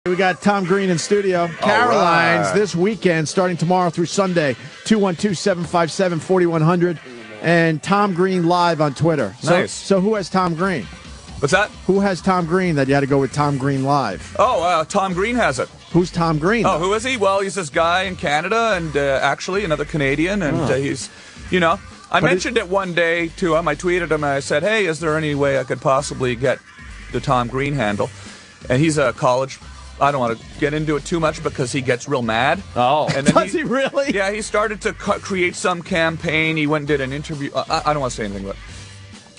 We got Tom Green in studio. Caroline's this weekend, starting tomorrow through Sunday. 212-757-4100. And Tom Green live on Twitter. Nice. So who has Tom Green? What's that? Who has Tom Green that you had to go with Tom Green live? Oh, Tom Green has it. Who's Tom Green? Oh, who is he? Well, he's this guy in Canada and actually another Canadian. And he's, I mentioned it one day to him. I tweeted him and I said, hey, is there any way I could possibly get the Tom Green handle? And he's a college. I don't want to get into it too much because he gets real mad. Oh, and then does he really? Yeah, he started to create some campaign. He went and did an interview. I don't want to say anything, but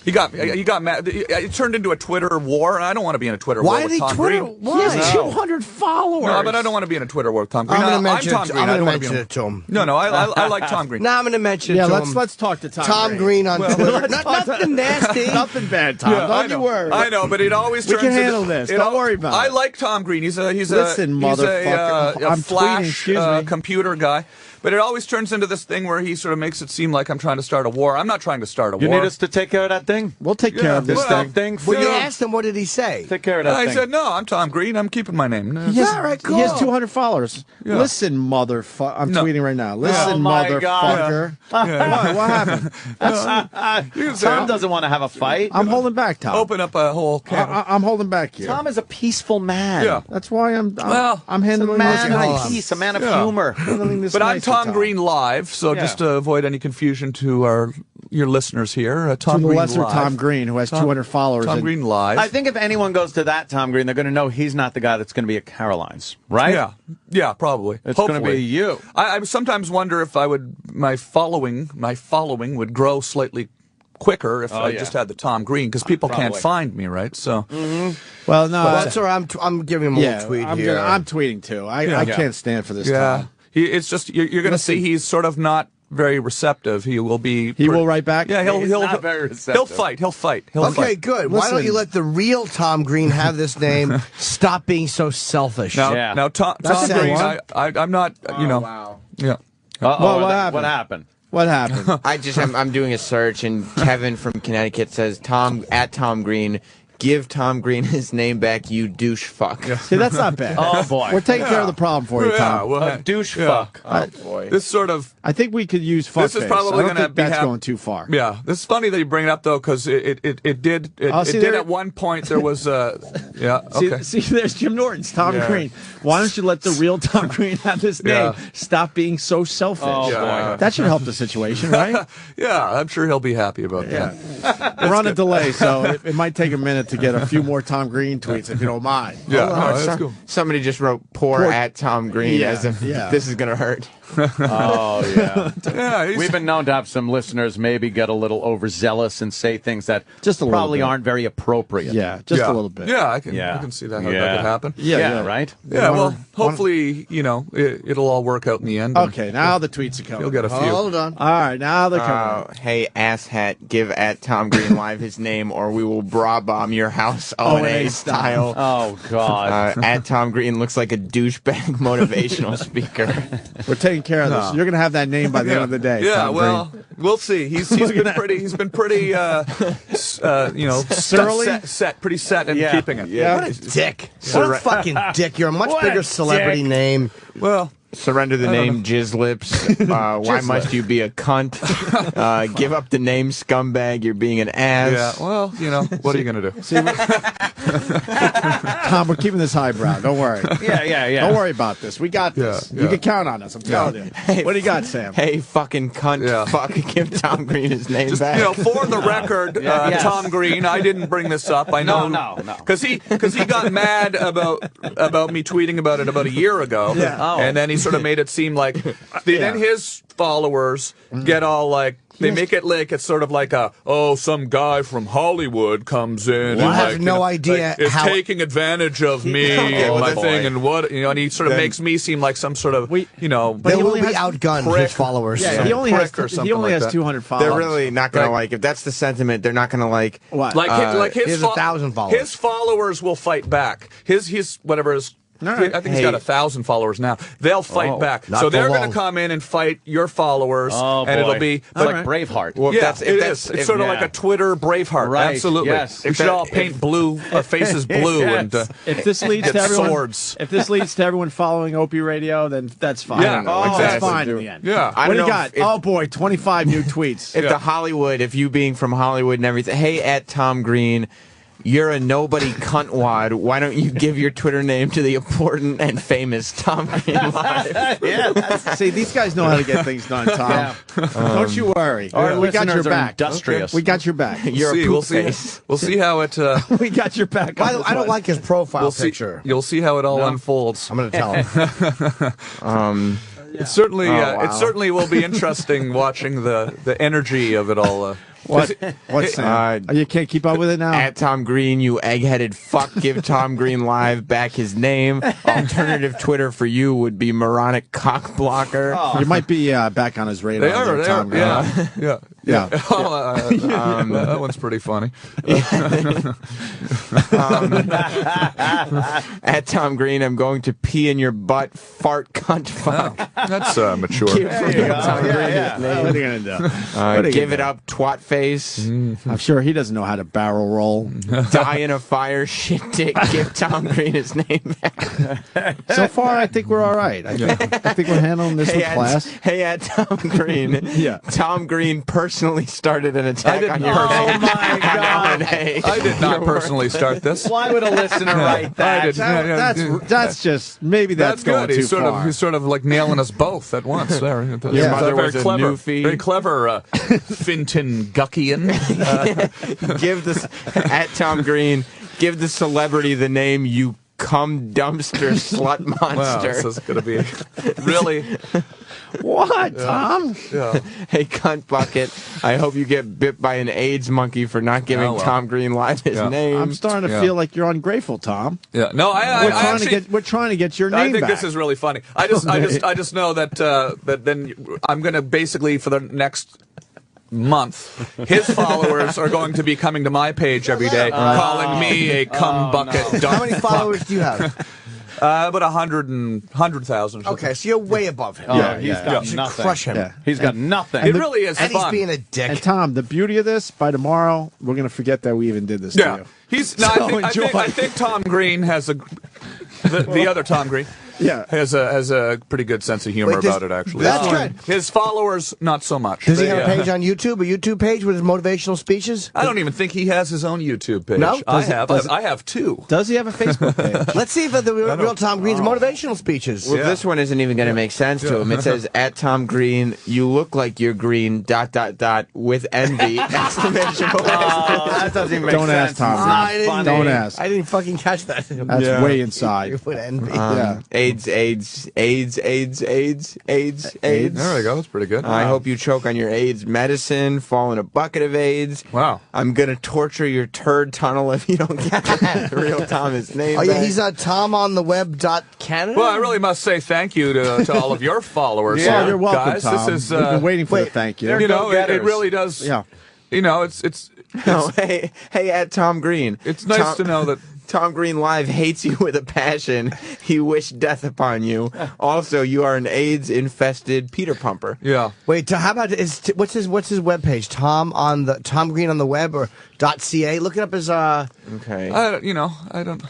he got mad. It turned into a Twitter war, and I don't want to be in a Twitter war with Tom Green. Why? He has 200 followers. No, but I don't want to be in a Twitter war with Tom Green. I'm Tom Green. going to mention it to him. No, I like Tom Green. No, I'm going to mention it to him. Let's talk to Tom Tom Green on Twitter. Nothing nasty. Nothing bad, Tom. Don't you worry. I know, but it always turns We can handle this. Don't worry about it. I like Tom Green. Listen, motherfucker. a I'm Flash tweeting, computer guy. But it always turns into this thing where he sort of makes it seem like I'm trying to start a war. I'm not trying to start a war. You need us to take care of that thing? We'll take care of this thing. Well, you asked him, what did he say? Take care of that thing. I said, no, I'm Tom Green. I'm keeping my name. No. All right, cool. He has 200 followers. Yeah. Listen, motherfucker. I'm tweeting right now. Listen, motherfucker. What happened? Tom doesn't want to have a fight. I'm holding back, Tom. Open up a whole can. I'm holding back here. Tom is a peaceful man. Yeah. That's why I'm handling a man this of peace, a man of humor. But I'm Tom Green live, so just to avoid any confusion to your listeners here, Tom Green lesser live. Tom Green, who has 200 followers. Tom Green live. I think if anyone goes to that Tom Green, they're going to know he's not the guy that's going to be at Caroline's, right? Yeah, probably. It's going to be you. I sometimes wonder if my following would grow slightly quicker if I just had the Tom Green, because people can't find me, right? So, well, no, that's all right. I'm giving him a little tweet here. I'm tweeting too. I can't stand for this. Tom. It's just you're going to see he's sort of not very receptive. He will be. He will write back. Yeah, he's not very receptive. He'll fight. Okay, good. Why don't you let the real Tom Green have this name? Stop being so selfish. Now Tom Green, I'm not. Wow. Yeah. What happened? What happened? I'm doing a search, and Kevin from Connecticut says Tom Green. Give Tom Green his name back, you douche fuck. See, that's not bad. Oh, boy. We're taking care of the problem for you, Tom. Douche fuck. Oh, boy. This sort of... I think we could use fuck. This is probably going to be... That's going too far. Yeah. This is funny that you bring it up, though, because it did at one point. There was... yeah, okay. See, there's Jim Norton's Tom Green. Why don't you let the real Tom Green have his name? Stop being so selfish. Oh, boy. That should help the situation, right? Yeah, I'm sure he'll be happy about that. We're on a delay, so it might take a minute to get a few more Tom Green tweets, if you don't mind. Yeah, that's cool. Somebody just wrote poor at Tom Green as if this is going to hurt. Oh, yeah. Yeah, we've been known to have some listeners maybe get a little overzealous and say things that just probably aren't very appropriate. Yeah, just a little bit. Yeah, I can see that. How that could happen. Yeah, right? Yeah, well, hopefully, it'll all work out in the end. Okay, now the tweets are coming. You'll get a few. Hold on. All right, now they're coming. Hey, asshat, give at Tom Green live his name, or we will bra bomb your house O&A style. Oh, God. At Tom Green looks like a douchebag motivational speaker. We're taking care of this. You're going to have that name by the end of the day. Yeah, Tom well, Green. we'll see. He's been pretty pretty set in keeping it. Yeah. What a dick. What a fucking dick. You're a much bigger celebrity name. Well, surrender the name Jizz Lips. Why must you be a cunt? Give up the name Scumbag. You're being an ass. Yeah, well, what are you going to do? See, Tom, we're keeping this highbrow. Don't worry. Yeah. Don't worry about this. We got this. Yeah. You can count on us. I'm telling you. Hey, what do you got, Sam? Hey, fucking cunt. Yeah. Fuck. Give Tom Green his name Just, back. for the record, Tom Green, I didn't bring this up. I know. No. Because he got mad about me tweeting about it about a year ago. Yeah. Oh. And then he sort of made it seem like then his followers get all like, they make it like it's sort of like some guy from Hollywood comes in Well, and I have no idea is how taking advantage of me and my thing and what and he sort of makes me seem like some sort of they will be outgunned, his followers. Yeah, he only has 200 followers. They're really not going to like, if that's the sentiment, they're not going to like. What? Like his 1,000 followers. His followers will fight back. His whatever his Right. I think he's got 1,000 followers now. They'll fight back. So they're going to come in and fight your followers, and it'll be like Braveheart. Well, yeah, it is. It's sort of like a Twitter Braveheart. Right. Absolutely. Yes. We should all paint blue, our faces blue, and if this leads to everyone, if this leads to everyone following Opie Radio, then that's fine. Yeah, exactly. That's fine in the end. Yeah. What do you got? Oh boy, 25 new tweets. If the Hollywood, if you being from Hollywood and everything, hey, at Tom Green, you're a nobody cuntwad. Why don't you give your Twitter name to the important and famous Tom Green Live? See, these guys know how to get things done, Tom. Don't you worry. We got your back. Industrious. We got your back. You're a poop face. We'll see how it. We got your back. I don't like his profile picture. You'll see how it all unfolds. I'm going to tell him. It certainly will be interesting watching the energy of it all. What's you can't keep up with it now? At Tom Green, you egg-headed fuck, give Tom Green Live back his name. Alternative Twitter for you would be moronic cockblocker. You might be back on his radar. They are. Yeah. That one's pretty funny. At Tom Green, I'm going to pee in your butt, fart, cunt, fuck. That's mature. What are you going to do? Give it up, twat face. I'm sure he doesn't know how to barrel roll. Die in a fire, shit dick. Give Tom Green his name back. So far, I think we're all right. I think we're handling this with class. Hey, at Tom Green. Tom Green personally started an attack on your Oh my God! I did not personally start this. Why would a listener write that? That's just maybe that's going good. too far. He's sort of like nailing us both at once. There. Your mother was a newfie. Very clever, Finton Guckian. Give this at Tom Green. Give the celebrity the name you cum dumpster slut monster. Wow, this is going to be really. What, Tom? Yeah. Hey, cunt bucket. I hope you get bit by an AIDS monkey for not giving Tom Green Live his name. I'm starting to feel like you're ungrateful, Tom. Yeah. No, we're trying to get your name back. I think back. this is really funny. I just know that that then I'm going to basically for the next month, his followers are going to be coming to my page every day, calling me a cum bucket. How many followers do you have? About 100,000. Okay, so you're way above him. He's got nothing. Crush him. He's got nothing. It really is And fun. he's being a dick. And Tom, the beauty of this, by tomorrow, we're going to forget that we even did this to you. I think Tom Green has the other Tom Green. Has a pretty good sense of humor about it, actually. That's good. His followers, not so much. Does he have a page on YouTube, a YouTube page with his motivational speeches? I don't even think he has his own YouTube page. No? I have two. Does he have a Facebook page? Let's see if the real Tom Green's motivational speeches. Well, this one isn't even going to make sense to him. It says, at Tom Green, you look like you're green, ... with envy, exclamation point. That doesn't even make Don't sense. ask Tom. Don't ask. I didn't fucking catch that. That's way inside. With envy. AIDS. There we go. That's pretty good. I hope you choke on your AIDS medicine, fall in a bucket of AIDS. Wow. I'm going to torture your turd tunnel if you don't get that. Real Tom is name. Oh, yeah, he's TomOnTheWeb.Canada? Well, I really must say thank you to all of your followers. Yeah, you're welcome, guys. Tom. This is, we've been waiting for the thank you. You know, it really does. Yeah. You know, it's hey, at Tom Green. It's nice to know that Tom Green Live hates you with a passion. He wished death upon you. Also, you are an AIDS-infested Peter Pumper. Yeah. Wait, how about what's his webpage? Tom Green on the web or .ca? Look it up as Okay. I don't.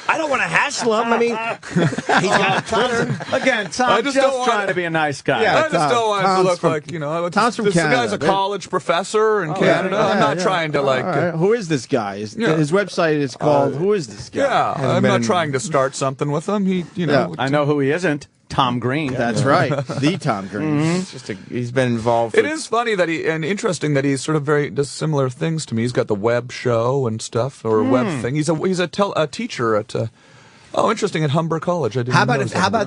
I don't want to hassle him. I mean, he's got Twitter. Again, Tom just trying to be a nice guy. Yeah, I just don't want it to look like, Tom's from this Canada. guy's a college professor in Canada. I'm not trying to Who is this guy? His website is called Who is this guy? Yeah, I'm not trying to start something with him. I know who he isn't. Tom Green. That's right. The Tom Green. He's been involved. It is funny that and interesting that he's sort of does similar things to me. He's got the web show and stuff, or web thing. He's a teacher at interesting, at Humber College. How about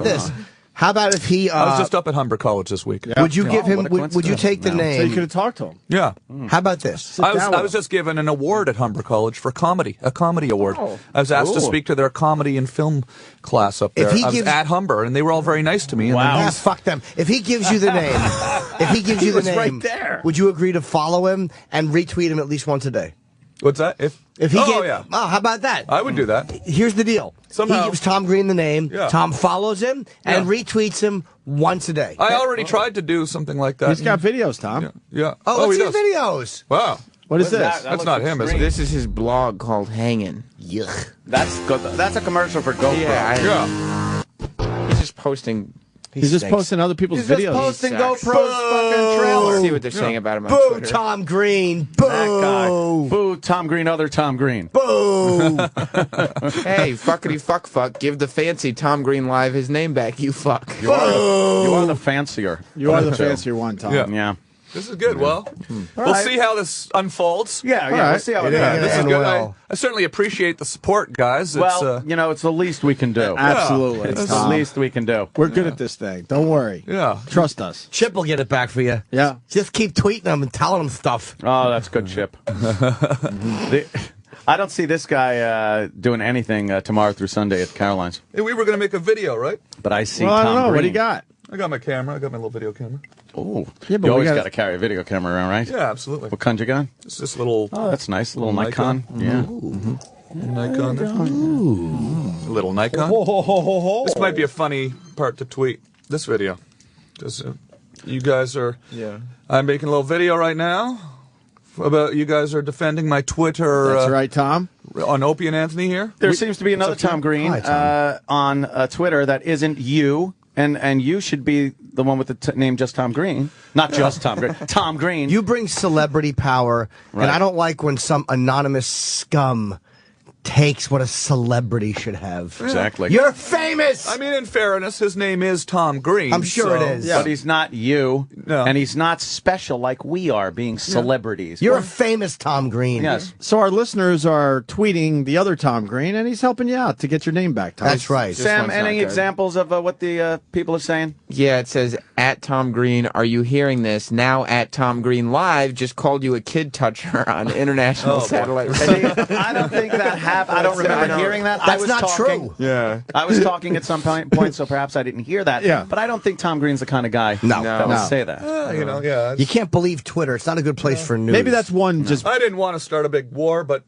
this? How about if he? I was just up at Humber College this week. Would you give him? Would you take the name? So you could have talked to him. Yeah. How about this? I was just given an award at Humber College for comedy, a comedy award. I was asked to speak to their comedy and film class up there. I was at Humber, and they were all very nice to me. Wow. Fuck them. If he gives you the name, right there. would you agree to follow him and retweet him at least once a day? What's that? If he gave, how about that? I would do that. Here's the deal. Somehow. He gives Tom Green the name. Yeah. Tom follows him and retweets him once a day. I already tried to do something like that. He's got videos, Tom. Yeah. Oh, let's he see does. videos. Wow. What is this? That's not him, is it? This is his blog called Hangin'. Yuck. That's good. That's a commercial for GoPro. Yeah, he's just posting. He's just posting other people's He's videos. just posting He sucks. GoPro's fucking trailer. Let's see what they're saying about him on Boo, Twitter. Tom Green. Boo. That guy. Boo, Tom Green, other Tom Green. Boo. Hey, fuckity fuck. Give the fancy Tom Green Live his name back, you fuck. You are the fancier. You are the fancier one, Tom. Yeah. This is good. Well, we'll see how this unfolds. Yeah, right. we'll see how it Yeah, goes. This is and good. well. I certainly appreciate the support, guys. Well, it's the least we can do. Absolutely. It's the Tom. least we can do. We're good at this thing. Don't worry. Yeah. Trust us. Chip will get it back for you. Yeah. Just keep tweeting him and telling him stuff. Oh, that's good, Chip. I don't see this guy doing anything tomorrow through Sunday at Caroline's. Hey, we were going to make a video, right? But I see Well, I Tom don't know. Green. What do you got? I got my camera. I got my little video camera. Oh, Yeah, but you we always gotta- got to carry a video camera around, right? Yeah, absolutely. What kind you got? It's this little Oh, that's nice. A little Nikon. Nikon. Yeah. Nikon. There. A little Nikon. This might be a funny part to tweet. This video. Because you guys are... Yeah. I'm making a little video right now about you guys are defending my Twitter... That's right, Tom. On Opie and Anthony here. There seems to be another Tom Green Hi, on Twitter that isn't you, and you should be the one with the name just Tom Green. Not just Tom Green. Tom Green. You bring celebrity power, Right. and I don't like when some anonymous scum takes what a celebrity should have. Exactly. You're famous! I mean, in fairness, his name is Tom Green. I'm sure it is. But he's not you, No. and he's not special like we are, being celebrities. You're a famous Tom Green. Yes. So our listeners are tweeting the other Tom Green, and he's helping you out to get your name back, Tom. That's right. Sam, one's not any good. examples of what the people are saying? Yeah, it says, at Tom Green, are you hearing this? Now at Tom Green Live just called you a kid toucher on international satellite radio. I don't think that happened. I don't remember hearing that. That's I was not talking, true. Yeah. I was talking at some point, so perhaps I didn't hear that. Yeah. But I don't think Tom Green's the kind of guy that would No. say that. Yeah. You can't believe Twitter. It's not a good place for news. Maybe that's one just... I didn't want to start a big war, but,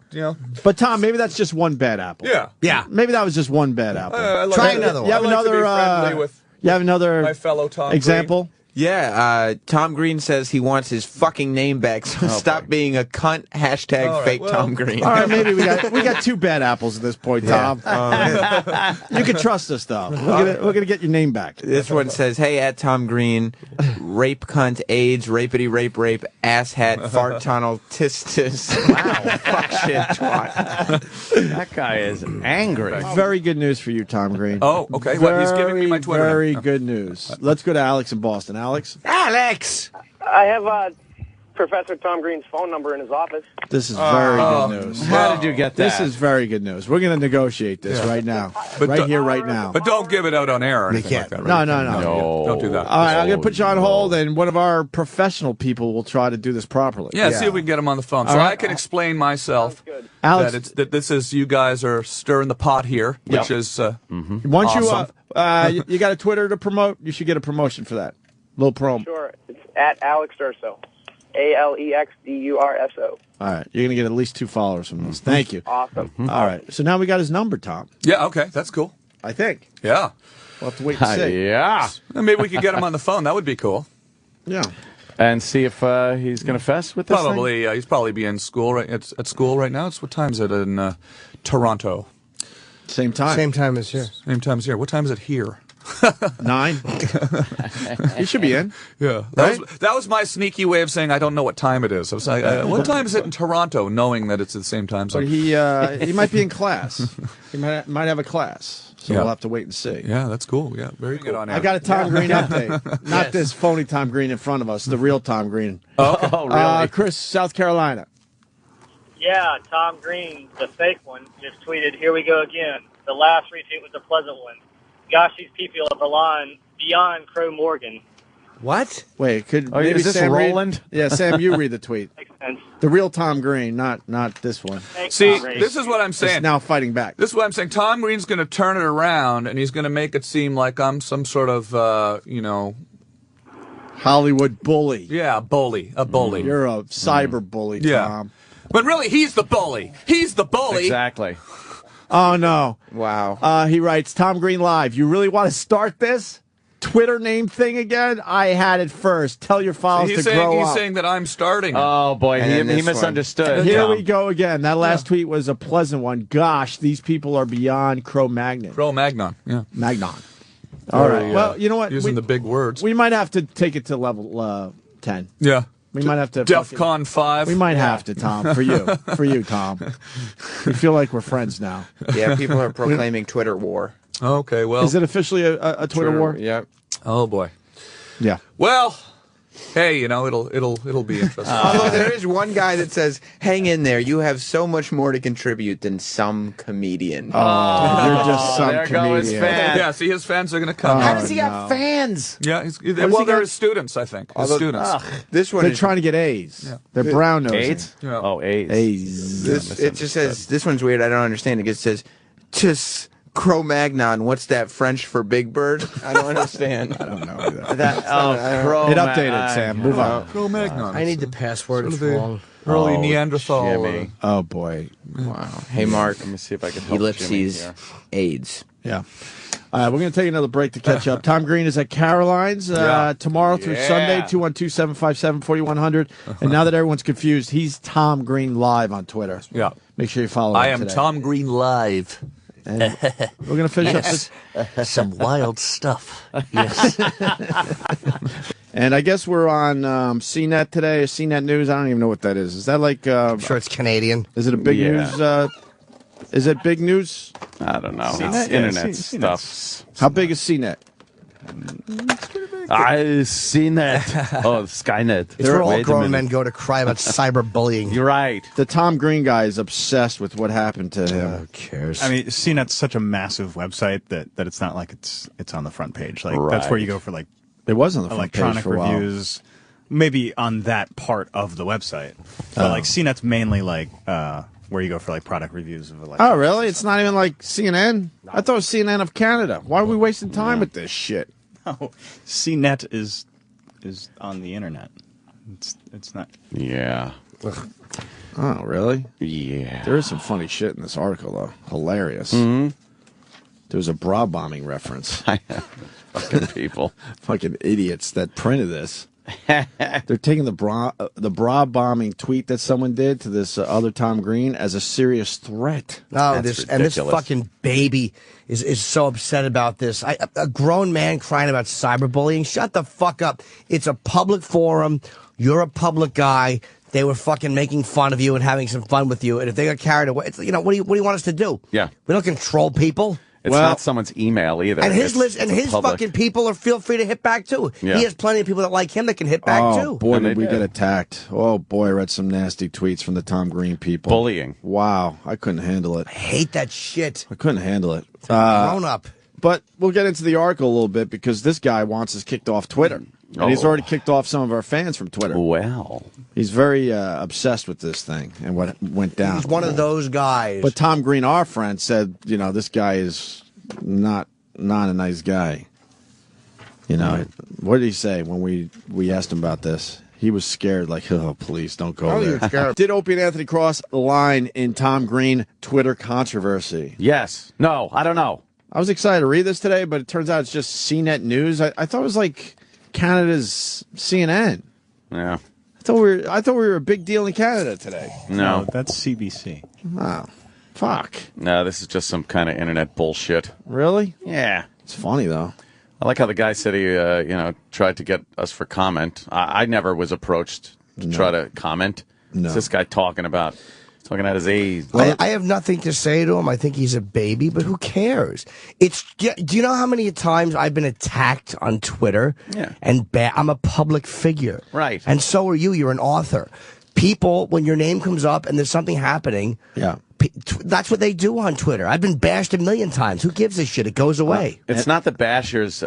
But, Tom, maybe that's just one bad apple. yeah. Yeah. Maybe that was just one bad apple. Try another one. You have I like to be another... friendly with You have another my fellow Tom example? Yeah, Tom Green says he wants his fucking name back, so stop being a cunt, hashtag All right, fake well- Tom Green. All right, maybe we got two bad apples at this point, Tom. You can trust us, though. We're gonna get your name back. This one says, hey, at Tom Green, rape, cunt, AIDS, rapity, rape, ass hat, fart tunnel, tistis. Wow, fuck shit, twat. That guy is angry. Very good news for you, Tom Green. Oh, okay. What, he's giving me my Twitter. Very good news. Let's go to Alex in Boston. Alex, Alex! I have Professor Tom Green's phone number in his office. this is very good news. How did you get that? This is very good news. We're going to negotiate this right now. But right don't- here, right now. But don't give it out on air or anything can't. like that. Right? No. Don't do that. All right, I'm going to put you on hold, and one of our professional people will try to do this properly. Yeah, see if we can get him on the phone. So right. I can explain myself Good. Alex, that this is you guys are stirring the pot here, which is once awesome. you got a Twitter to promote, you should get a promotion for that. Little promo. Sure. It's at Alex Durso. ALEXDURSO. All right, you're going to get at least 2 followers from this. Thank you. Awesome. All right, so now we got his number, Tom. yeah. Okay, that's cool. I think Yeah, we'll have to wait and see. Yeah. maybe we could get him on the phone. That would be cool. Yeah. And see if he's going to fess with this thing? Probably he's probably be in school right at school right now. It's what time is it in Toronto? Same time. Same time as here. Same time as here. What time is it here? 9. You should be in. Yeah, that was my sneaky way of saying I don't know what time it is. I was like, what time is it in Toronto? Knowing that it's at the same time But zone. he might be in class. He might have a class. So Yeah. we'll have to wait and see. Yeah, that's cool. Yeah, very good on air. I got a Tom Green update. Not this phony Tom Green in front of us, the real Tom Green. Oh, really? Chris, South Carolina. Yeah, Tom Green, the fake one, just tweeted, "Here we go again. The last retweet was a pleasant one. Gosh, these people are beyond Crow Morgan." What? Wait, Oh, maybe is this Sam Roland? Yeah, Sam, you read the tweet. Makes sense. The real Tom Green, not this one. Thanks, See, Tom Green. this is what I'm It's saying. now fighting back. This is what I'm saying. Tom Green's going to turn it around, and he's going to make it seem like I'm some sort of, Hollywood bully. a bully. You're a cyber bully, Yeah. Tom. But really, he's the bully. He's the bully. Exactly. Oh, no. Wow. He writes, Tom Green Live, you really want to start this Twitter name thing again? I had it first. Tell your followers to grow up. He's saying that I'm starting. Oh, boy. And He misunderstood. Here we go again. That last tweet was a pleasant one. Gosh, these people are beyond Cro-Magnon. Cro-Magnon, yeah. Magnon. All right. Well, you know what? Using the big words. We might have to take it to level 10. Yeah. We might have to. DEFCON 5. We might have to, Tom. For you. For you, Tom. We feel like we're friends now. Yeah, people are proclaiming Twitter war. Okay, well. Is it officially a Twitter war? Yeah. Oh, boy. Yeah. Well, hey, you know, it'll be interesting. Although there is one guy that says, hang in there, you have so much more to contribute than some comedian. Oh, you're just some there go his comedian. fan. Yeah, see, his fans are going to come. How does he have fans? Yeah, he they're got? his students, I think. His students. This one They're is trying to get A's. Yeah. They're brown nosing. AIDS? Yeah. Oh, AIDS. A's. it just says, this one's weird, I don't understand. It just says, tis Cro-Magnon, what's that French for Big Bird? I don't understand. I don't know either. Cro-Magnon. It updated, Sam. Move on. Cro-Magnon. I need the password. It's wrong. Early Neanderthal. Jimmy. Oh, boy. Wow. Hey, Mark. Let me see if I can help Jimmy Ellipses, here. AIDS. Yeah. We're going to take another break to catch up. Tom Green is at Caroline's tomorrow through Sunday, 212-757-4100. And now that everyone's confused, he's Tom Green Live on Twitter. Yeah. Make sure you follow him I am today. Tom Green Live. And we're going to finish up this. Some wild stuff. Yes. And I guess we're on CNET today, or CNET News. I don't even know what that is. Is that like... I'm sure it's Canadian. Is it a big news? Is it big news? I don't know. CNET? It's internet Yeah, stuff. How big is CNET? I've seen that. Oh, Skynet. It's where all grown men go to cry about cyberbullying. You're right. The Tom Green guy is obsessed with what happened to him. Who cares? I mean, CNET's such a massive website that it's not like it's on the front page. Like that's where Right. you go for like It was on the front page electronic for a while. reviews, maybe on that part of the website. But like CNET's mainly like where you go for like product reviews of Oh, really? It's not even like CNN? I thought it was CNN of Canada. Why are we wasting time with this shit? No, CNET is on the internet. It's not. Yeah. Oh, really? Yeah. There is some funny shit in this article, though. Hilarious. Mm-hmm. There was a bra bombing reference. Fucking people. Fucking idiots that printed this. They're taking the bra bombing tweet that someone did to this other Tom Green as a serious threat. No, That's this ridiculous. fucking baby is so upset about this. A grown man crying about cyberbullying. Shut the fuck up. It's a public forum. You're a public guy. They were fucking making fun of you and having some fun with you. And if they got carried away, it's, you know, what do you want us to do? Yeah. We don't control people. It's not someone's email either. And his It's- list and it's his public. fucking people are feel free to hit back too. Yeah. He has plenty of people that like him that can hit back Oh, too. boy, And did they we did. get attacked. Oh, boy, I read some nasty tweets from the Tom Green people. Bullying. Wow, I couldn't handle it. I hate that shit. I couldn't handle it. Grown up. But we'll get into the article a little bit because this guy wants us kicked off Twitter. And he's already kicked off some of our fans from Twitter. Well. He's very obsessed with this thing and what went down. He's one of those guys. But Tom Green, our friend, said, you know, this guy is not a nice guy. You know, what did he say when we asked him about this? He was scared, like, oh, please don't go Oh, there. you're scared. Did Opie and Anthony cross the line in Tom Green Twitter controversy? Yes. No, I don't know. I was excited to read this today, but it turns out it's just CNET News. I thought it was like Canada's CNN. Yeah. I thought we were a big deal in Canada today. No. That's CBC. Oh, fuck. No, this is just some kind of internet bullshit. Really? Yeah. It's funny though. I like how the guy said he, tried to get us for comment. I never was approached to try to comment. No. It's this guy talking about his age. I have nothing to say to him. I think he's a baby, but who cares? Do you know how many times I've been attacked on Twitter? Yeah. And I'm a public figure. Right. And so are you. You're an author. People, when your name comes up and there's something happening, Yeah. that's what they do on Twitter. I've been bashed a million times. Who gives a shit? It goes away. It's not the basher's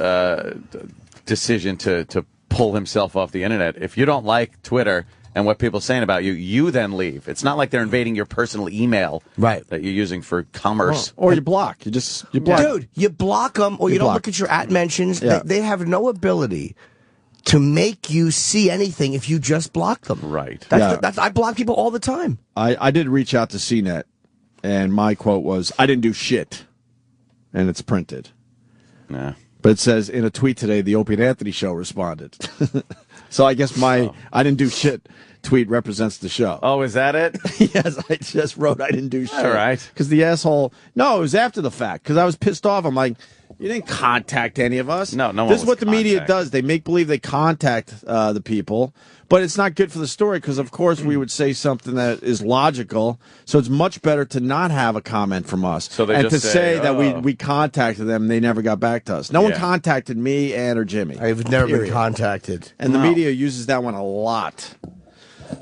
decision to pull himself off the internet. If you don't like Twitter and what people are saying about you, you then leave. It's not like they're invading your personal email Right. that you're using for commerce. Or you block. You block. Dude, you block them or you don't block. look at your @mentions. Yeah. They have no ability to make you see anything if you just block them. Right. I block people all the time. I did reach out to CNET, and my quote was, "I didn't do shit," and it's printed. Yeah. But it says, in a tweet today, the Opie and Anthony show responded. So I guess my "I didn't do shit" tweet represents the show. Oh, is that it? Yes, I just wrote "I didn't do shit." All right. Because the asshole... No, it was after the fact, because I was pissed off. I'm like, you didn't contact any of us. No one This is was what the media contacted. does. They make believe they contact the people, but it's not good for the story, because, of course, we would say something that is logical, so it's much better to not have a comment from us. So they and just to say, that "Oh." we contacted them, they never got back to us. No one Yeah. contacted me, Ann, or Jimmy. I've never been Period. contacted. And the media uses that one a lot.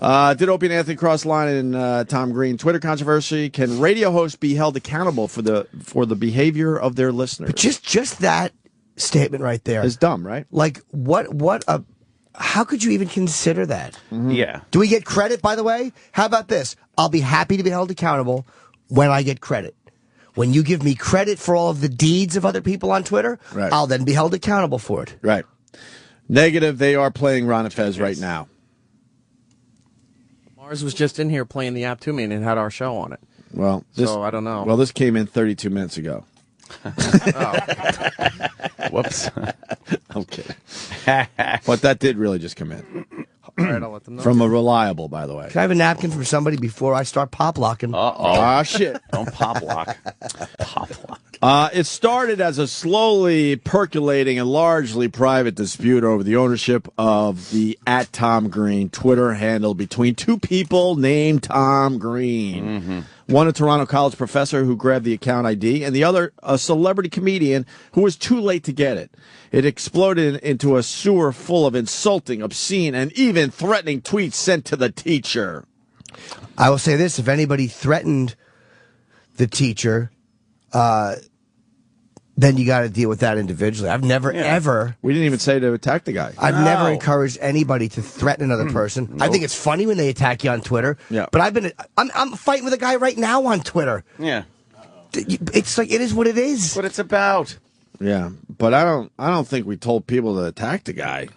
Did Opie and Anthony cross the line in Tom Green Twitter controversy? Can radio hosts be held accountable for the behavior of their listeners? But just that statement right there It's dumb, right? Like how could you even consider that? Yeah. Do we get credit, by the way? How about this? I'll be happy to be held accountable when I get credit. When you give me credit for all of the deeds of other people on Twitter, Right. I'll then be held accountable for it. Right. Negative, they are playing Ron and Fez right now. Mars was just in here playing the app to me and it had our show on it. Well, So I don't know. Well, this came in 32 minutes ago. Whoops. I'm kidding. But that did really just come in. All right, I'll let them know. From a reliable, by the way. Can I have a napkin from somebody before I start pop locking? Ah, shit. Don't pop lock. Pop lock. It started as a slowly percolating and largely private dispute over the ownership of the @TomGreen Twitter handle between two people named Tom Green. Mm-hmm. One, a Toronto College professor who grabbed the account ID, and the other, a celebrity comedian who was too late to get it. It exploded into a sewer full of insulting, obscene, and even threatening tweets sent to the teacher. I will say this: if anybody threatened the teacher, then you got to deal with that individually. I've never ever. We didn't even say to attack the guy. I've never encouraged anybody to threaten another person. I think it's funny when they attack you on Twitter. Yeah. But I'm fighting with a guy right now on Twitter. Yeah. It's like, it is what it is. What it's about. Yeah, but I don't think we told people to attack the guy.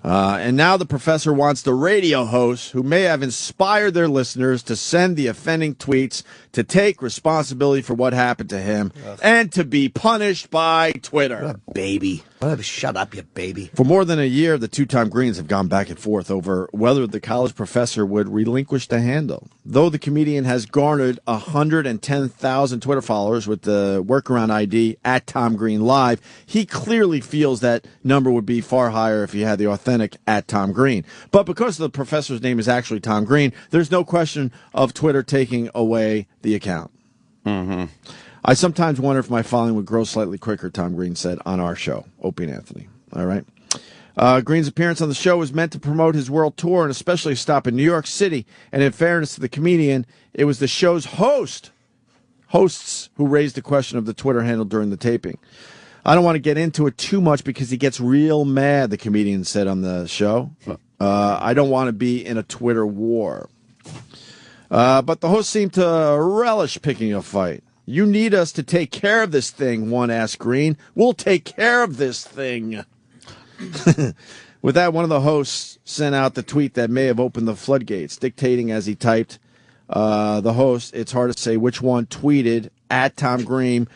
And now the professor wants the radio hosts who may have inspired their listeners to send the offending tweets to take responsibility for what happened to him and to be punished by Twitter. What a baby. Shut up, you baby. For more than a year, the two-time Greens have gone back and forth over whether the college professor would relinquish the handle. Though the comedian has garnered 110,000 Twitter followers with the workaround ID @TomGreenLive, he clearly feels that number would be far higher if he had the authentic @TomGreen. But because the professor's name is actually Tom Green, there's no question of Twitter taking away the account. Mm-hmm. I sometimes wonder if my following would grow slightly quicker, Tom Green said on our show, Opie and Anthony. All right. Green's appearance on the show was meant to promote his world tour and especially a stop in New York City. And in fairness to the comedian, it was the show's hosts who raised the question of the Twitter handle during the taping. I don't want to get into it too much because he gets real mad, the comedian said on the show. I don't want to be in a Twitter war. But the host seemed to relish picking a fight. You need us to take care of this thing, one asked Green. We'll take care of this thing. With that, one of the hosts sent out the tweet that may have opened the floodgates, dictating as he typed, the host, it's hard to say which one, tweeted @TomGreen,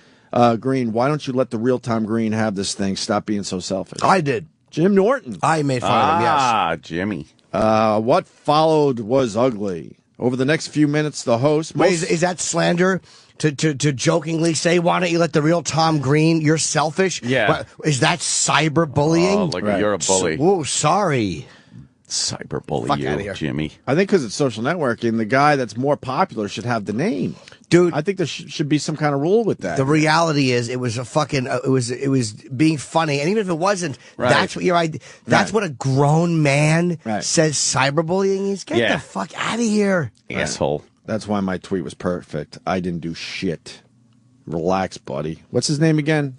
Green, why don't you let the real Tom Green have this thing? Stop being so selfish. I did. Jim Norton. I made fun of him, yes. Ah, Jimmy. What followed was ugly. Over the next few minutes, the host... Wait, is that slander to jokingly say, why don't you let the real Tom Green, you're selfish? Yeah. What, is that cyberbullying? Oh, like you're a bully. Oh, sorry. Cyberbully Fuck outta here. you, Jimmy. I think because it's social networking, the guy that's more popular should have the name. Dude, I think there should be some kind of rule with that. the reality is, it was a fucking, it was being funny, and even if it wasn't, Right. that's what that's what a grown man Right. says cyberbullying is. Get Yeah. the fuck out of here. Asshole. That's why my tweet was perfect. I didn't do shit. Relax, buddy. What's his name again?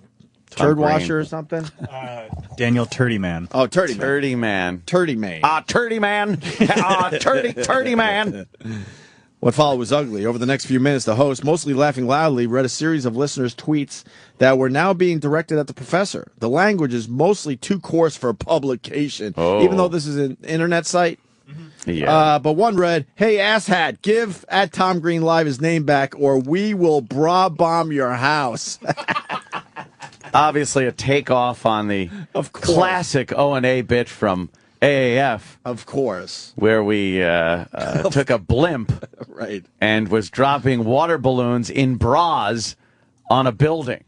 Tom Turd Green. Washer or something? Daniel Turdy Man. Oh, Turdy Man. Turdy man. Turdy Man. Turdy man. Turdy man. What followed was ugly. Over the next few minutes, the host, mostly laughing loudly, read a series of listeners' tweets that were now being directed at the professor. The language is mostly too coarse for publication, even though this is an internet site. Yeah. But one read, "Hey, asshat, give at Tom Green Live his name back or we will bra bomb your house." Obviously a takeoff on the classic O&A bit from AAF. Of course. Where we took a blimp right, and was dropping water balloons in bras on a building.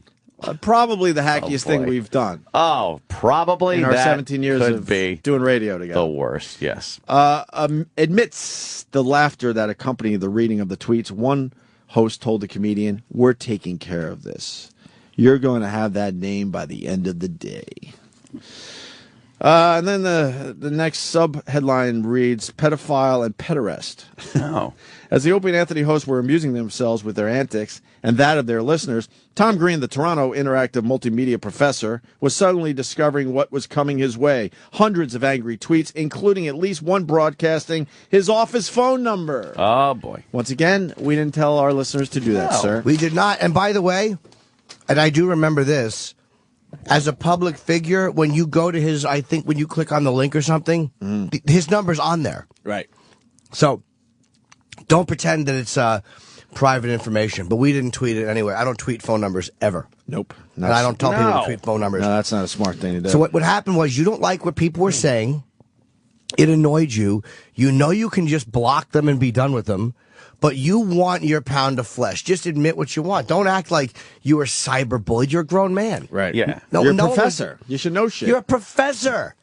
Probably the hackiest thing we've done. Oh, probably in our that 17 years could of be doing radio together. the worst, yes. Admits the laughter that accompanied the reading of the tweets. One host told the comedian, "We're taking care of this. You're going to have that name by the end of the day." And then the next sub-headline reads, "Pedophile and Pederast." Oh. As the Opie and Anthony hosts were amusing themselves with their antics and that of their listeners, Tom Green, the Toronto interactive multimedia professor, was suddenly discovering what was coming his way. Hundreds of angry tweets, including at least one broadcasting his office phone number. Oh, boy. Once again, we didn't tell our listeners to do that, sir. We did not. And by the way, and I do remember this, as a public figure, when you go to his, I think when you click on the link or something, his number's on there. Right. So don't pretend that it's private information, but we didn't tweet it anyway. I don't tweet phone numbers ever. Nope. And I don't tell people to tweet phone numbers. No, that's not a smart thing to do. So what happened was you don't like what people were saying. It annoyed you. You know you can just block them and be done with them. But you want your pound of flesh. Just admit what you want. Don't act like you were cyberbullied. You're a grown man. Right. Yeah. You're a professor. You should know shit. You're a professor.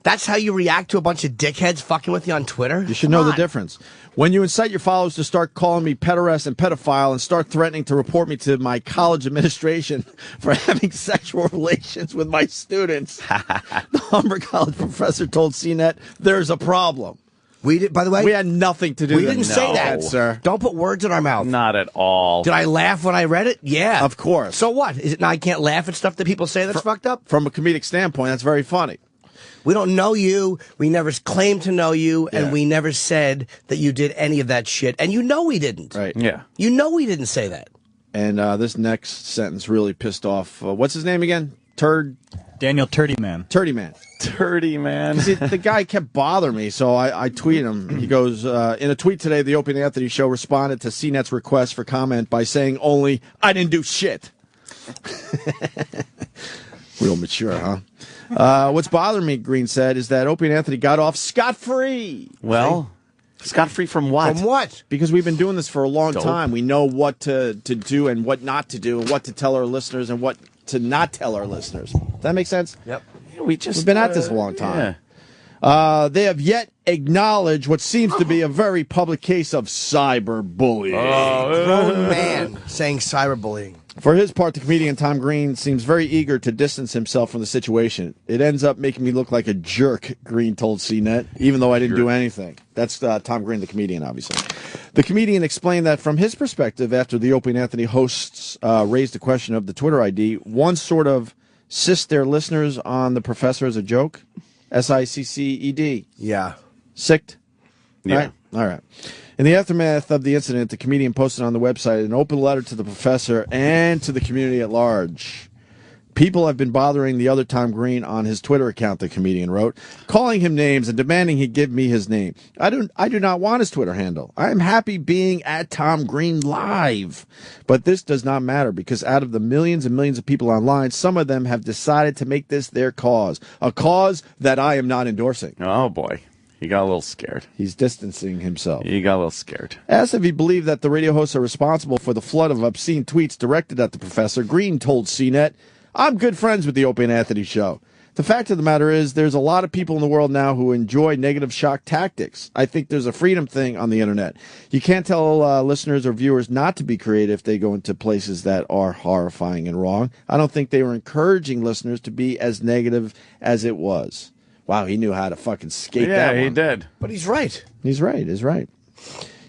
That's how you react to a bunch of dickheads fucking with you on Twitter? You should know the difference. When you incite your followers to start calling me pederast and pedophile and start threatening to report me to my college administration for having sexual relations with my students, the Humber College professor told CNET, "There's a problem." We did, by the way, we had nothing to do with We didn't say that, sir. Don't put words in our mouth. Not at all. Did I laugh when I read it? Yeah. Of course. So what? Is it now I can't laugh at stuff that people say that's fucked up? From a comedic standpoint, that's very funny. We don't know you. We never claimed to know you, and we never said that you did any of that shit. And you know we didn't. Right. Yeah. You know we didn't say that. And this next sentence really pissed off. What's his name again? Daniel Turdy Man. Turdy Man. Turdy Man. See, the guy kept bothering me, so I tweeted him. He goes, in a tweet today, the Opie and Anthony show responded to CNET's request for comment by saying only, "I didn't do shit." Real mature, huh? What's bothering me, Green said, is that Opie and Anthony got off scot-free. Well, scot-free from what? From what? Because we've been doing this for a long time. We know what to do and what not to do and what to tell our listeners and what to not tell our listeners. Does that make sense? Yep. We've been at this a long time. Yeah. They have yet acknowledged what seems to be a very public case of cyberbullying. Grown man saying cyberbullying. For his part, the comedian Tom Green seems very eager to distance himself from the situation. "It ends up making me look like a jerk," Green told CNET, even though I didn't do anything. That's Tom Green, the comedian, obviously. The comedian explained that from his perspective, after the Opie and Anthony hosts raised the question of the Twitter ID, one sort of sist their listeners on the professor as a joke. SICCED. Yeah. Sicked? Yeah. Right? All right. In the aftermath of the incident, the comedian posted on the website an open letter to the professor and to the community at large. "People have been bothering the other Tom Green on his Twitter account," the comedian wrote, "calling him names and demanding he give me his name. I do not want his Twitter handle. I am happy being at Tom Green Live. But this does not matter because out of the millions and millions of people online, some of them have decided to make this their cause. A cause that I am not endorsing." Oh, boy. He got a little scared. He's distancing himself. He got a little scared. Asked if he believed that the radio hosts are responsible for the flood of obscene tweets directed at the professor, Green told CNET, "I'm good friends with the Opie and Anthony show. The fact of the matter is there's a lot of people in the world now who enjoy negative shock tactics. I think there's a freedom thing on the internet. You can't tell listeners or viewers not to be creative if they go into places that are horrifying and wrong. I don't think they were encouraging listeners to be as negative as it was." Wow, he knew how to fucking skate that one. Yeah, he did. But he's right. He's right. He's right.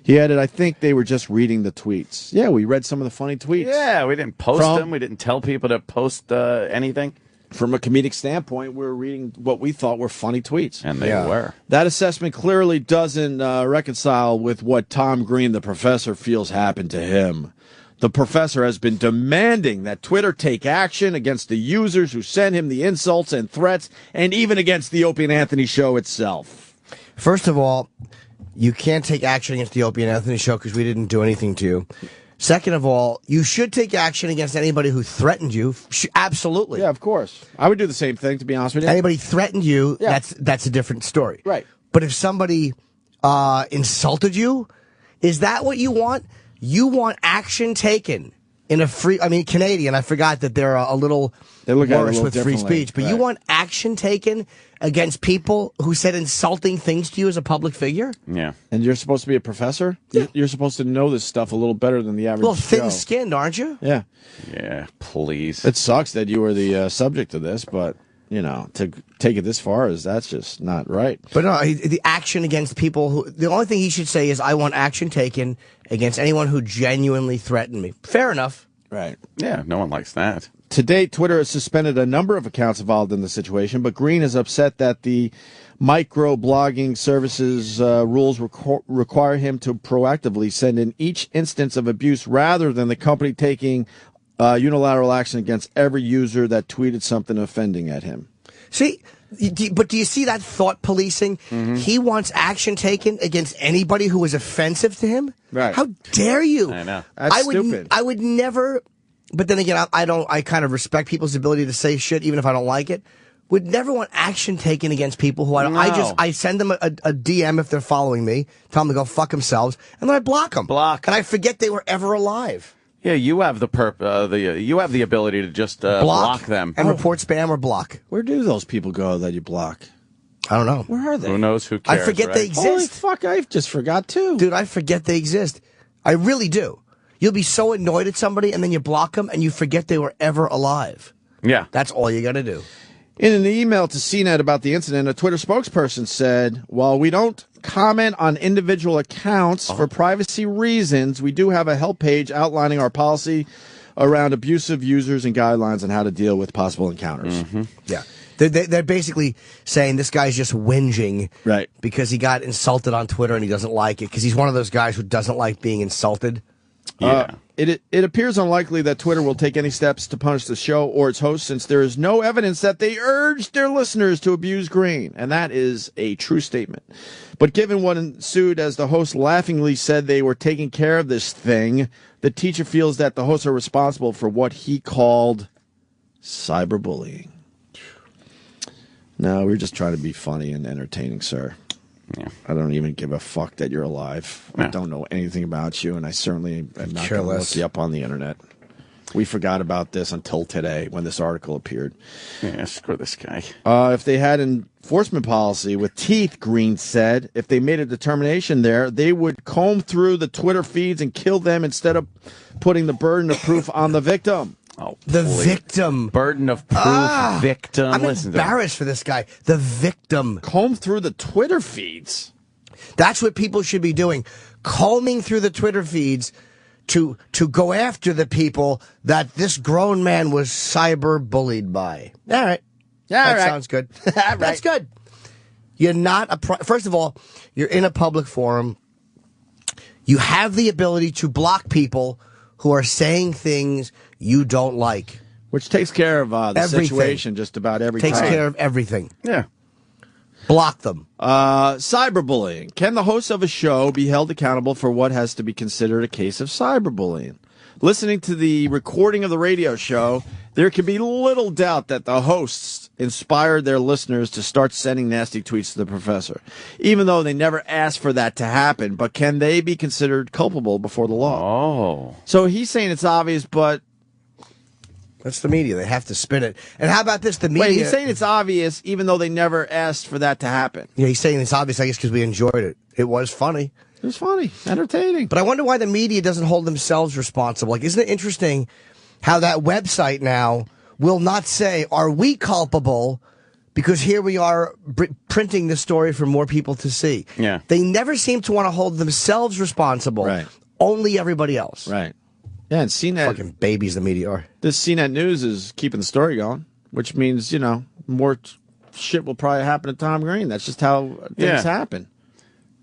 He added, "I think they were just reading the tweets." Yeah, we read some of the funny tweets. Yeah, we didn't post them. We didn't tell people to post anything. from a comedic standpoint, we're reading what we thought were funny tweets. And they were. That assessment clearly doesn't reconcile with what Tom Green, the professor, feels happened to him. The professor has been demanding that Twitter take action against the users who send him the insults and threats, and even against the Opie and Anthony show itself. First of all, you can't take action against the Opie and Anthony show because we didn't do anything to you. Second of all, you should take action against anybody who threatened you. Absolutely. Yeah, of course. I would do the same thing, to be honest with you. Anybody threatened you, Yeah. that's a different story. Right. But if somebody insulted you, is that what you want? You want action taken in a free... I mean, Canadian, I forgot that they're a little look at it a worse little with free differently. speech. But you Right. want action taken against people who said insulting things to you as a public figure? Yeah. And you're supposed to be a professor? Yeah. You're supposed to know this stuff a little better than the A average little Joe. thin-skinned, aren't you? Yeah. Yeah, please. It sucks that you were the subject of this, but, you know, to take it this far, that's just not right. But no, the action against people who... The only thing he should say is, I want action taken against anyone who genuinely threatened me. Fair enough. Right. Yeah, no one likes that. To date, Twitter has suspended a number of accounts involved in the situation, but Green is upset that the micro-blogging services rules require him to proactively send in each instance of abuse rather than the company taking unilateral action against every user that tweeted something offending at him. See, but do you see that thought policing? Mm-hmm. He wants action taken against anybody who is offensive to him? Right. How dare you? I know. That's would, stupid. I would never... But then again, I kind of respect people's ability to say shit even if I don't like it. Would never want action taken against people who I send them a DM if they're following me, tell them to go fuck themselves, and then I block them. And I forget they were ever alive. Yeah, you have you have the ability to just block them and report spam or block. Where do those people go that you block? I don't know. Where are they? Who knows? Who cares? I forget right? they exist. Holy fuck, I just forgot too. Dude, I forget they exist. I really do. You'll be so annoyed at somebody and then you block them and you forget they were ever alive. Yeah. That's all you got to do. In an email to CNET about the incident, a Twitter spokesperson said, while we don't comment on individual accounts for privacy reasons, we do have a help page outlining our policy around abusive users and guidelines on how to deal with possible encounters. Mm-hmm. Yeah. They're basically saying this guy's just whinging Right. because he got insulted on Twitter and he doesn't like it because he's one of those guys who doesn't like being insulted. Yeah. It appears unlikely that Twitter will take any steps to punish the show or its host since there is no evidence that they urged their listeners to abuse Green. And that is a true statement. But given what ensued as the host laughingly said they were taking care of this thing, the teacher feels that the hosts are responsible for what he called cyberbullying. No, we're just trying to be funny and entertaining, sir. Yeah. I don't even give a fuck that you're alive. I don't know anything about you, and I certainly am not going to look you up on the internet. We forgot about this until today when this article appeared. Yeah, screw this guy. If they had enforcement policy with teeth, Green said, if they made a determination there, they would comb through the Twitter feeds and kill them instead of putting the burden of proof on the victim. Oh, The please. victim. Burden of proof. Victim. I'm Listen to him. embarrassed for this guy. The victim. Comb through the Twitter feeds. That's what people should be doing. Combing through the Twitter feeds to go after the people that this grown man was cyberbullied by. All right. That sounds good. That's good. You're not first of all, you're in a public forum. You have the ability to block people who are saying things you don't like. Which takes care of the Everything. situation just about every Takes time. care of everything. Yeah. Block them. Cyberbullying. Can the host of a show be held accountable for what has to be considered a case of cyberbullying? Listening to the recording of the radio show, there can be little doubt that the hosts inspired their listeners to start sending nasty tweets to the professor, even though they never asked for that to happen. But can they be considered culpable before the law? Oh. So he's saying it's obvious, but... That's the media. They have to spin it. And how about this? The media... Wait, he's saying it's obvious even though they never asked for that to happen. Yeah, he's saying it's obvious, I guess, because we enjoyed it. It was funny. It was funny. Entertaining. But I wonder why the media doesn't hold themselves responsible. Like, isn't it interesting how that website now will not say, are we culpable? Because here we are printing the story for more people to see. Yeah. They never seem to want to hold themselves responsible. Right. Only everybody else. Right. Yeah, and CNET... Fucking babies the media are. This CNET News is keeping the story going. which means, more shit will probably happen to Tom Green. That's just how things happen.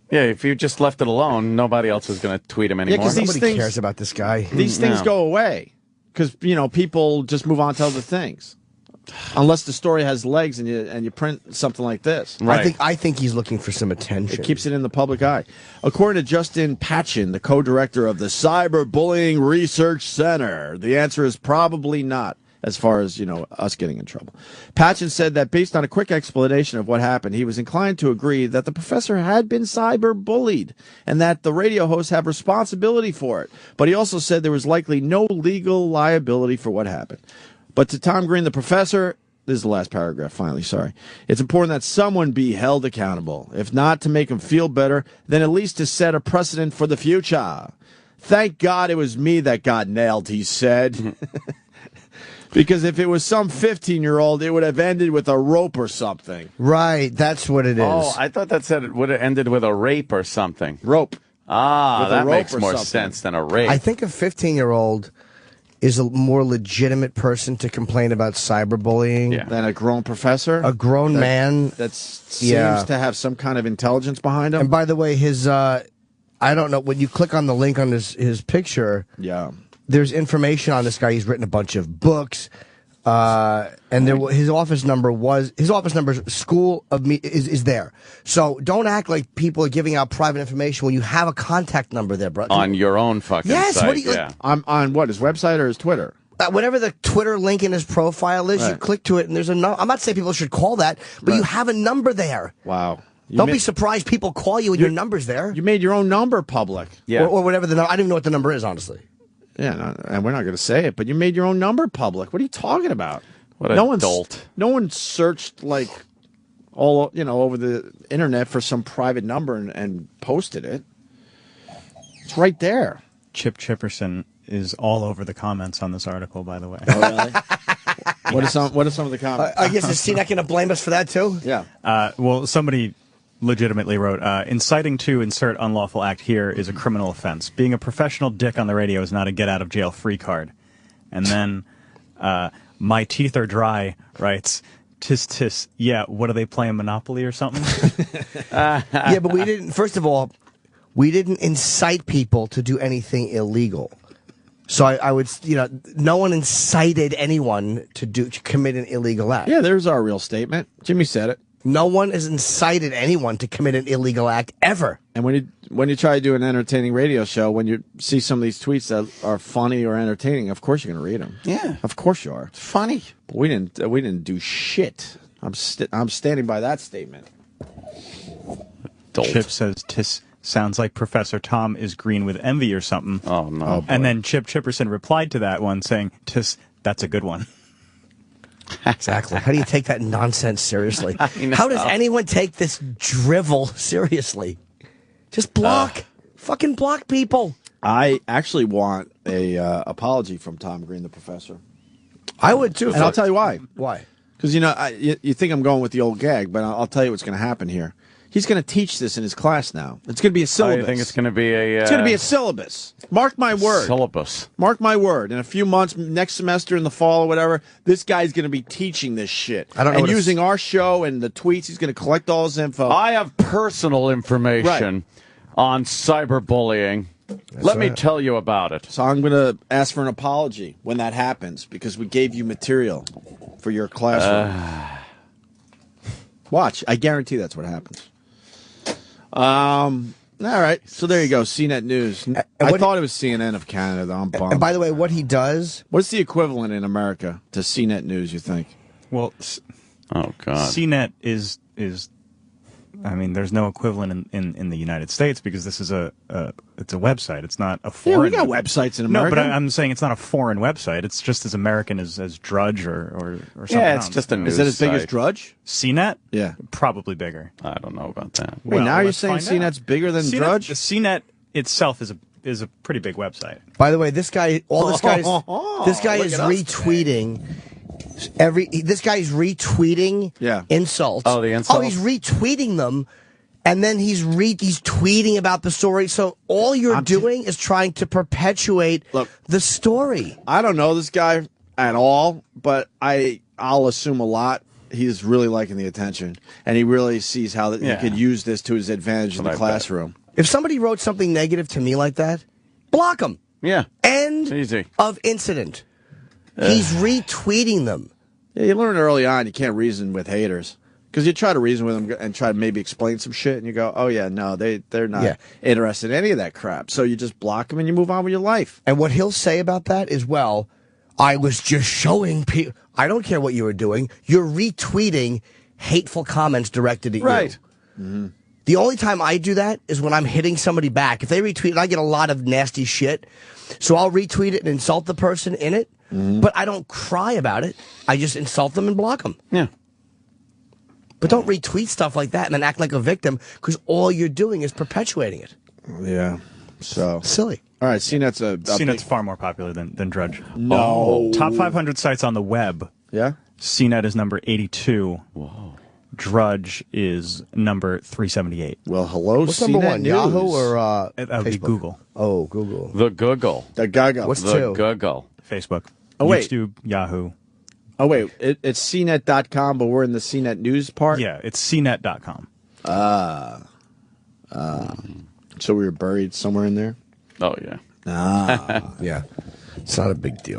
Yeah, if you just left it alone, nobody else is going to tweet him anymore. Yeah, because Nobody cares about this guy. These things go away because people just move on to other things, unless the story has legs and you print something like this. Right. I think he's looking for some attention. It keeps it in the public eye. According to Justin Patchen, the co-director of the Cyberbullying Research Center, the answer is probably not. As far as, us getting in trouble. Patchen said that based on a quick explanation of what happened, he was inclined to agree that the professor had been cyberbullied and that the radio hosts have responsibility for it. But he also said there was likely no legal liability for what happened. But to Tom Green, the professor, this is the last paragraph, finally, sorry. It's important that someone be held accountable. If not to make him feel better, then at least to set a precedent for the future. Thank God it was me that got nailed, he said. Because if it was some 15-year-old, it would have ended with a rope or something. Right, that's what it is. Oh, I thought that said it would have ended with a rape or something. Rope. Ah, that makes more something. sense than a rape. I think a 15-year-old is a more legitimate person to complain about cyberbullying than a grown professor. A grown man that seems to have some kind of intelligence behind him. And by the way, his I don't know, when you click on the link on his picture, there's information on this guy. He's written a bunch of books, and his office number school of me is there. So don't act like people are giving out private information when you have a contact number there, bro. On your own fucking site. What do you, on what, his website or his Twitter? Whatever the Twitter link in his profile is, you click to it, and there's a number. I'm not saying people should call that, but you have a number there. Wow. Don't be surprised people call you and your number's there. You made your own number public. Or whatever the number. I don't even know what the number is, honestly. Yeah, and we're not going to say it, but you made your own number public. What are you talking about? What a dolt. No one searched all over the internet for some private number and posted it. It's right there. Chip Chipperson is all over the comments on this article, by the way. Oh, really? What are some of the comments? I guess is CNET going to blame us for that too? Yeah. Well, somebody legitimately wrote, inciting to insert unlawful act here is a criminal offense. Being a professional dick on the radio is not a get-out-of-jail-free card. And then My Teeth Are Dry writes, tis, yeah, what are they playing, Monopoly or something? Yeah, but we didn't, first of all, we didn't incite people to do anything illegal. So I would, no one incited anyone to commit an illegal act. Yeah, there's our real statement. Jimmy said it. No one has incited anyone to commit an illegal act ever. And when you try to do an entertaining radio show, when you see some of these tweets that are funny or entertaining, of course you're going to read them. Yeah, of course you are. It's funny. But we didn't do shit. I'm standing by that statement. Dolt. Chip says, tis sounds like Professor Tom is green with envy or something. Oh no! And then Chip Chipperson replied to that one saying, tis, that's a good one. Exactly. How do you take that nonsense seriously? How does anyone take this drivel seriously? Just block. Fucking block people. I actually want a apology from Tom Green, the professor. I would too. And I'll tell you why. Why? Because, you think I'm going with the old gag, but I'll tell you what's going to happen here. He's going to teach this in his class now. It's going to be a syllabus. I think it's going to be a... It's going to be a syllabus. Mark my word. Syllabus. Mark my word. In a few months, next semester in the fall or whatever, this guy's going to be teaching this shit. I don't know. And using our show and the tweets, he's going to collect all his info. I have personal information on cyberbullying. Let me tell you about it. So I'm going to ask for an apology when that happens because we gave you material for your classroom. Watch. I guarantee that's what happens. All right. So there you go. CNET News. I thought it was CNN of Canada, though. I'm bummed. And by the way, what he does... What's the equivalent in America to CNET News, you think? Well, oh, God. CNET is I mean, there's no equivalent in the United States because this is it's a website. It's not a foreign... Yeah, we got websites in America. No, but I'm saying it's not a foreign website. It's just as American as Drudge or something Yeah, it's else. just a news Is it as big site. as Drudge? CNET? Yeah. Probably bigger. I don't know about that. Wait, Well, now you're let's saying find CNET's out. bigger than CNET, Drudge? The CNET itself is a pretty big website. By the way, this guy is look at us retweeting this guy's retweeting insults. Oh, the insults? Oh, he's retweeting them, and then he's tweeting about the story. So all you're doing is trying to perpetuate the story. I don't know this guy at all, but I I'll assume a lot. He's really liking the attention, and he really sees how he could use this to his advantage in the classroom. If somebody wrote something negative to me like that, block them. Yeah. End Easy. of incident. He's retweeting them. Yeah, you learn early on you can't reason with haters. Because you try to reason with them and try to maybe explain some shit, and you go, oh, yeah, no, they're not interested in any of that crap. So you just block them and you move on with your life. And what he'll say about that is, well, I was just showing people. I don't care what you were doing. You're retweeting hateful comments directed at you. Right. Mm-hmm. The only time I do that is when I'm hitting somebody back. If they retweet it, I get a lot of nasty shit. So I'll retweet it and insult the person in it, but I don't cry about it. I just insult them and block them. Yeah. But don't retweet stuff like that and then act like a victim, because all you're doing is perpetuating it. Yeah. So silly. All right, CNET's CNET's far more popular than Drudge. No. Top 500 sites on the web. Yeah. CNET is number 82. Whoa. Drudge is number 378. Well, hello, What's CNET number one, News. Yahoo or That would be Facebook? Google. Oh, Google. The Google. The Gaga. What's The two? Google. Facebook. Oh, wait. YouTube, Yahoo. Oh, wait. It's CNET.com, but we're in the CNET News part? Yeah, it's CNET.com. So we were buried somewhere in there? Oh, yeah. Ah. Yeah. It's not a big deal.